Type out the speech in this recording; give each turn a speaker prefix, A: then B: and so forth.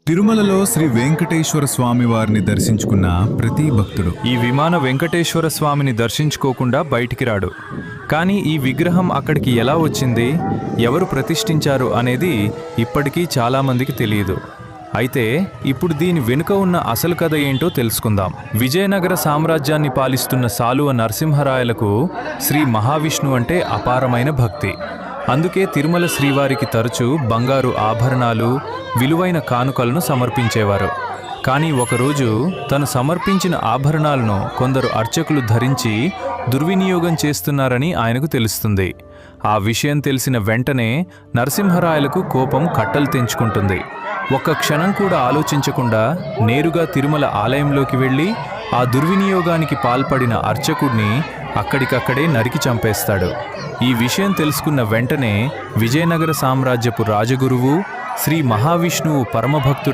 A: తిరుమలలో శ్రీ వెంకటేశ్వర స్వామి వారిని దర్శించుకున్న ప్రతి భక్తుడు
B: ఈ విమాన వెంకటేశ్వర స్వామిని దర్శించుకోకుండా బయటికి రాడు. కానీ ఈ విగ్రహం అక్కడికి ఎలా వచ్చింది, ఎవరు ప్రతిష్ఠించారు అనేది ఇప్పటికీ చాలామందికి తెలియదు. అయితే ఇప్పుడు దీని వెనుక ఉన్న అసలు కథ ఏంటో తెలుసుకుందాం. విజయనగర సామ్రాజ్యాన్ని పాలిస్తున్న సాలువ నరసింహరాయలకు శ్రీ మహావిష్ణువు అంటే అపారమైన భక్తి. అందుకే తిరుమల శ్రీవారికి తరచూ బంగారు ఆభరణాలు, విలువైన కానుకలను సమర్పించేవారు. కానీ ఒకరోజు తను సమర్పించిన ఆభరణాలను కొందరు అర్చకులు ధరించి దుర్వినియోగం చేస్తున్నారని ఆయనకు తెలుస్తుంది. ఆ విషయం తెలిసిన వెంటనే నరసింహరాయలకు కోపం కట్టలు తెంచుకుంటుంది. ఒక్క క్షణం కూడా ఆలోచించకుండా నేరుగా తిరుమల ఆలయంలోకి వెళ్ళి ఆ దుర్వినియోగానికి పాల్పడిన అర్చకుడిని అక్కడికక్కడే నరికి చంపేస్తాడు. ఈ విషయం తెలుసుకున్న వెంటనే విజయనగర సామ్రాజ్యపు రాజగురువు శ్రీ మహావిష్ణువు పరమభక్తుడు